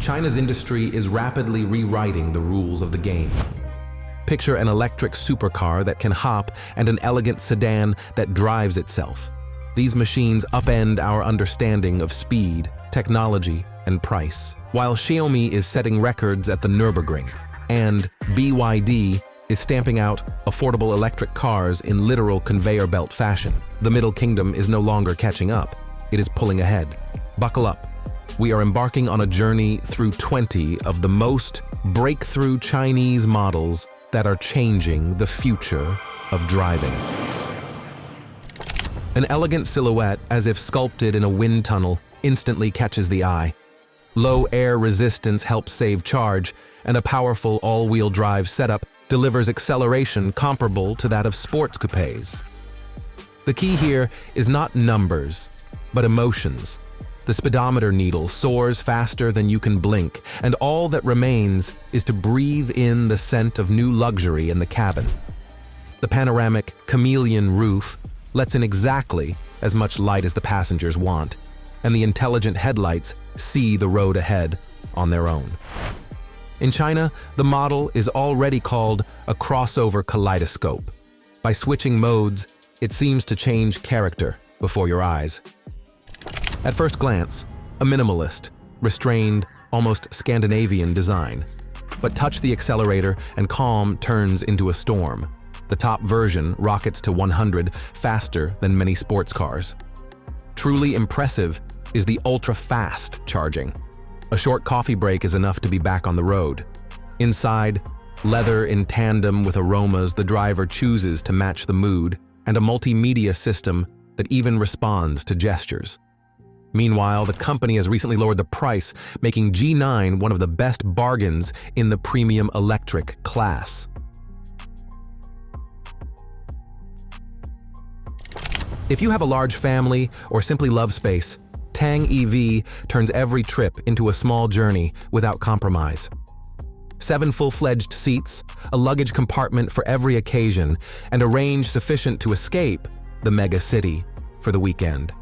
China's industry is rapidly rewriting the rules of the game. Picture an electric supercar that can hop and an elegant sedan that drives itself. These machines upend our understanding of speed, technology, and price. While Xiaomi is setting records at the Nürburgring, and BYD is stamping out affordable electric cars in literal conveyor belt fashion, the Middle Kingdom is no longer catching up. It is pulling ahead. Buckle up. We are embarking on a journey through 20 of the most breakthrough Chinese models that are changing the future of driving. An elegant silhouette, as if sculpted in a wind tunnel, instantly catches the eye. Low air resistance helps save charge, and a powerful all-wheel drive setup delivers acceleration comparable to that of sports coupes. The key here is not numbers, but emotions. The speedometer needle soars faster than you can blink, and all that remains is to breathe in the scent of new luxury in the cabin. The panoramic chameleon roof lets in exactly as much light as the passengers want, and the intelligent headlights see the road ahead on their own. In China, the model is already called a crossover kaleidoscope. By switching modes, it seems to change character before your eyes. At first glance, a minimalist, restrained, almost Scandinavian design. But touch the accelerator and calm turns into a storm. The top version rockets to 100 faster than many sports cars. Truly impressive is the ultra-fast charging. A short coffee break is enough to be back on the road. Inside, leather in tandem with aromas the driver chooses to match the mood, and a multimedia system that even responds to gestures. Meanwhile, the company has recently lowered the price, making G9 one of the best bargains in the premium electric class. If you have a large family or simply love space, Tang EV turns every trip into a small journey without compromise. 7 full-fledged seats, a luggage compartment for every occasion, and a range sufficient to escape the mega city for the weekend.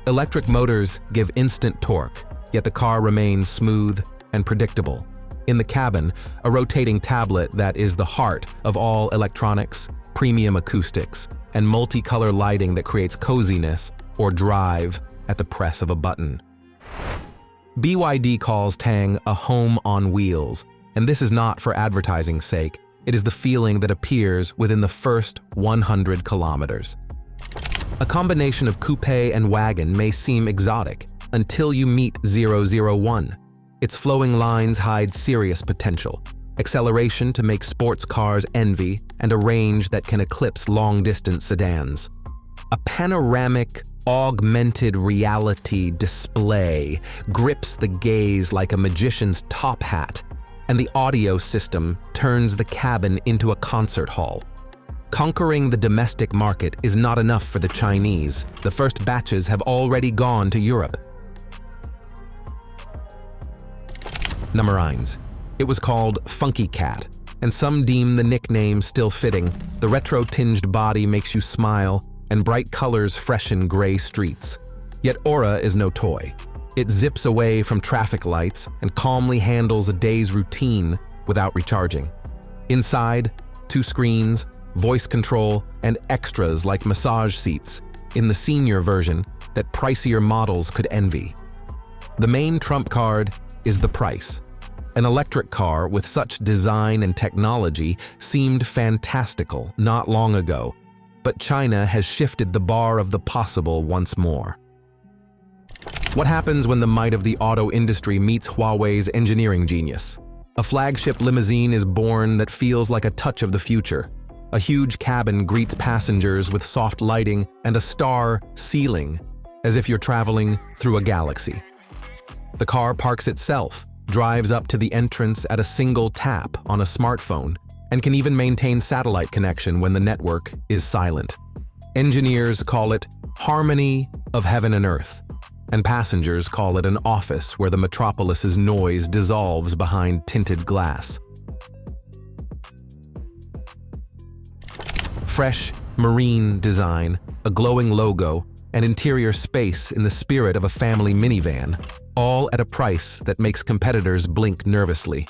Electric motors give instant torque, yet the car remains smooth and predictable. In the cabin, a rotating tablet that is the heart of all electronics, premium acoustics, and multicolor lighting that creates coziness or drive at the press of a button. BYD calls Tang a home on wheels, and this is not for advertising's sake. It is the feeling that appears within the first 100 kilometers. A combination of coupe and wagon may seem exotic until you meet 001. Its flowing lines hide serious potential. Acceleration to make sports cars envy, and a range that can eclipse long-distance sedans. A panoramic, augmented reality display grips the gaze like a magician's top hat, and the audio system turns the cabin into a concert hall. Conquering the domestic market is not enough for the Chinese. The first batches have already gone to Europe. Number 9. It was called Funky Cat, and some deem the nickname still fitting. The retro-tinged body makes you smile, and bright colors freshen gray streets. Yet Aura is no toy. It zips away from traffic lights and calmly handles a day's routine without recharging. Inside, 2 screens, voice control, and extras like massage seats in the senior version that pricier models could envy. The main trump card is the price. An electric car with such design and technology seemed fantastical not long ago, but China has shifted the bar of the possible once more. What happens when the might of the auto industry meets Huawei's engineering genius? A flagship limousine is born that feels like a touch of the future. A huge cabin greets passengers with soft lighting and a star ceiling, as if you're traveling through a galaxy. The car parks itself, drives up to the entrance at a single tap on a smartphone, and can even maintain satellite connection when the network is silent. Engineers call it harmony of heaven and earth, and passengers call it an office where the metropolis's noise dissolves behind tinted glass. Fresh, marine design, a glowing logo, and interior space in the spirit of a family minivan. all at a price that makes competitors blink nervously.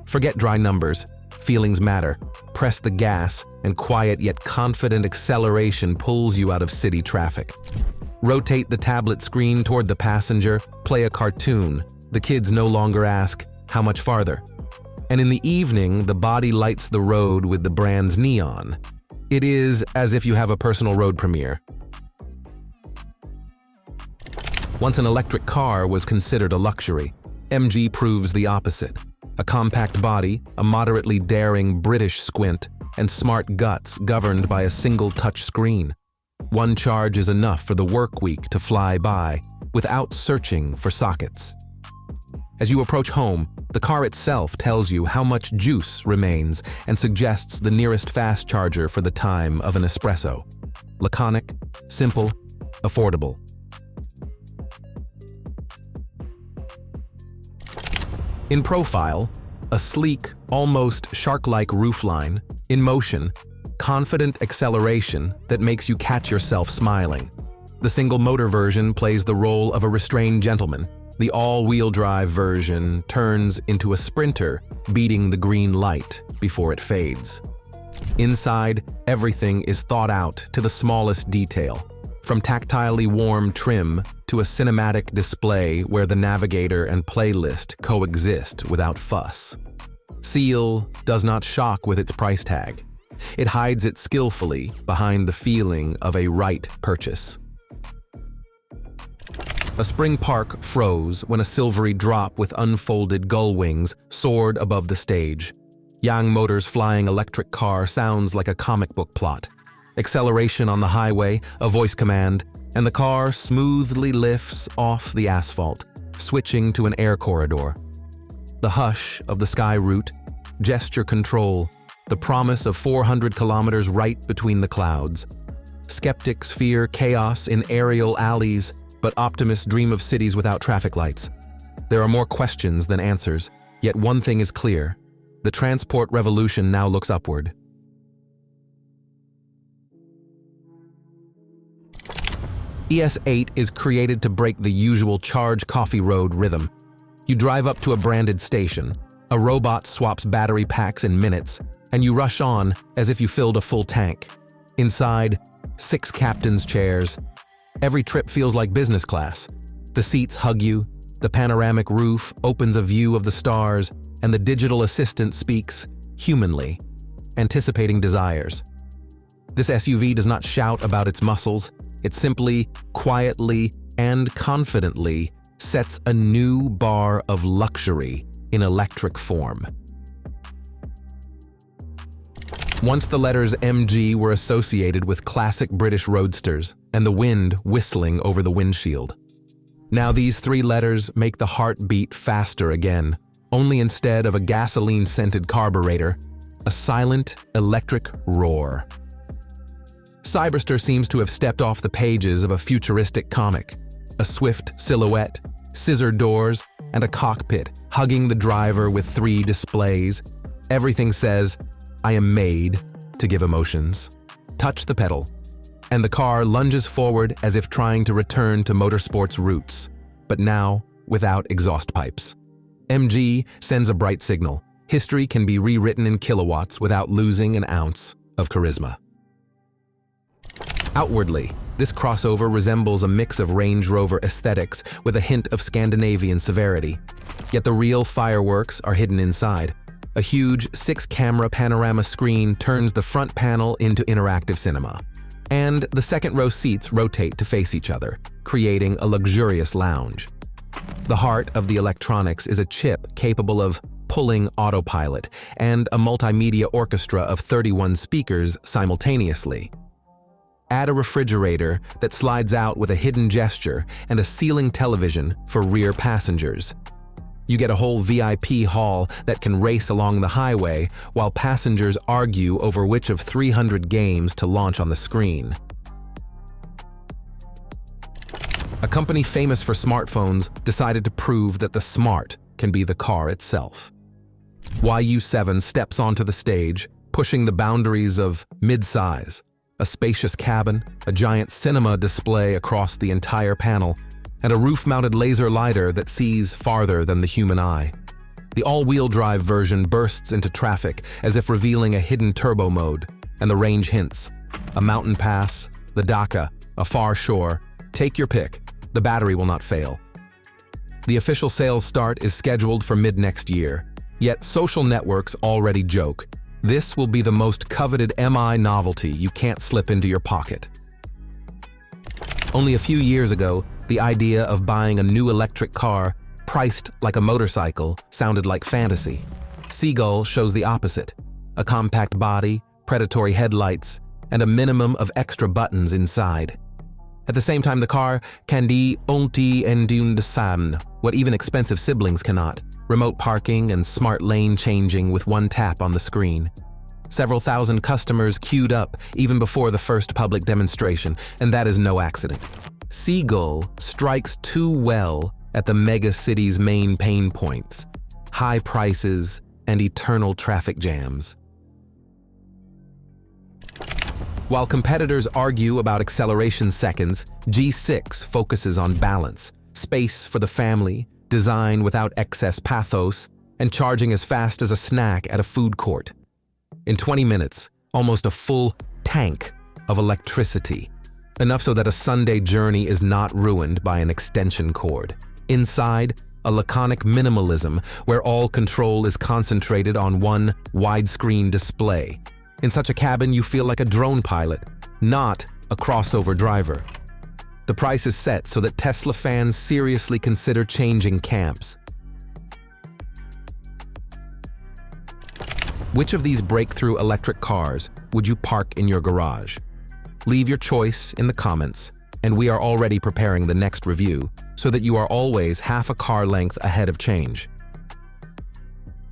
Forget dry numbers. Feelings matter. Press the gas, and quiet yet confident acceleration pulls you out of city traffic. Rotate the tablet screen toward the passenger, play a cartoon. The kids no longer ask, "How much farther?" And in the evening, the body lights the road with the brand's neon. It is as if you have a personal road premiere. Once an electric car was considered a luxury, MG proves the opposite. A compact body, a moderately daring British squint, and smart guts governed by a single touch screen. One charge is enough for the work week to fly by, without searching for sockets. As you approach home, the car itself tells you how much juice remains and suggests the nearest fast charger for the time of an espresso. Laconic, simple, affordable. In profile, a sleek, almost shark-like roofline, in motion, confident acceleration that makes you catch yourself smiling. The single-motor version plays the role of a restrained gentleman. The all-wheel drive version turns into a sprinter, beating the green light before it fades. Inside, everything is thought out to the smallest detail, from tactilely warm trim to a cinematic display where the navigator and playlist coexist without fuss. Seal does not shock with its price tag. It hides it skillfully behind the feeling of a right purchase. A spring park froze when a silvery drop with unfolded gull wings soared above the stage. Yang Motors' flying electric car sounds like a comic book plot. Acceleration on the highway, a voice command, and the car smoothly lifts off the asphalt, switching to an air corridor. The hush of the sky route, gesture control, the promise of 400 kilometers right between the clouds. Skeptics fear chaos in aerial alleys, but optimists dream of cities without traffic lights. There are more questions than answers, yet one thing is clear. The transport revolution now looks upward. ES8 is created to break the usual charge coffee road rhythm. You drive up to a branded station, a robot swaps battery packs in minutes, and you rush on as if you filled a full tank. Inside, 6 captain's chairs. Every trip feels like business class. The seats hug you, the panoramic roof opens a view of the stars, and the digital assistant speaks humanly, anticipating desires. This SUV does not shout about its muscles. It simply, quietly, and confidently sets a new bar of luxury in electric form. Once the letters MG were associated with classic British roadsters and the wind whistling over the windshield. Now these 3 letters make the heart beat faster again, only instead of a gasoline-scented carburetor, a silent electric roar. Cyberster seems to have stepped off the pages of a futuristic comic. A swift silhouette, scissor doors, and a cockpit hugging the driver with 3 displays. Everything says, "I am made to give emotions." Touch the pedal, and the car lunges forward as if trying to return to motorsport's roots, but now without exhaust pipes. MG sends a bright signal. History can be rewritten in kilowatts without losing an ounce of charisma. Outwardly, this crossover resembles a mix of Range Rover aesthetics with a hint of Scandinavian severity. Yet the real fireworks are hidden inside. A huge 6-camera panorama screen turns the front panel into interactive cinema. And the second-row seats rotate to face each other, creating a luxurious lounge. The heart of the electronics is a chip capable of pulling autopilot and a multimedia orchestra of 31 speakers simultaneously. Add a refrigerator that slides out with a hidden gesture and a ceiling television for rear passengers. You get a whole VIP hall that can race along the highway while passengers argue over which of 300 games to launch on the screen. A company famous for smartphones decided to prove that the smart can be the car itself. YU7 steps onto the stage, pushing the boundaries of mid-size. A spacious cabin, a giant cinema display across the entire panel, and a roof-mounted laser lidar that sees farther than the human eye. The all-wheel drive version bursts into traffic as if revealing a hidden turbo mode, and the range hints. A mountain pass, the Dhaka, a far shore. Take your pick. The battery will not fail. The official sales start is scheduled for mid-next year. Yet social networks already joke. This will be the most coveted MI novelty you can't slip into your pocket. Only a few years ago, the idea of buying a new electric car priced like a motorcycle sounded like fantasy. Seagull shows the opposite. A compact body, predatory headlights, and a minimum of extra buttons inside. At the same time, the car can do onti and de sam, what even expensive siblings cannot. Remote parking and smart lane changing with one tap on the screen. Several thousand customers queued up even before the first public demonstration, and that is no accident. Seagull strikes too well at the mega city's main pain points: high prices and eternal traffic jams. While competitors argue about acceleration seconds, G6 focuses on balance, space for the family, design without excess pathos, and charging as fast as a snack at a food court. In 20 minutes, almost a full tank of electricity, enough so that a Sunday journey is not ruined by an extension cord. Inside, a laconic minimalism where all control is concentrated on one widescreen display. In such a cabin, you feel like a drone pilot, not a crossover driver. The price is set so that Tesla fans seriously consider changing camps. Which of these breakthrough electric cars would you park in your garage? Leave your choice in the comments, and we are already preparing the next review so that you are always half a car length ahead of change.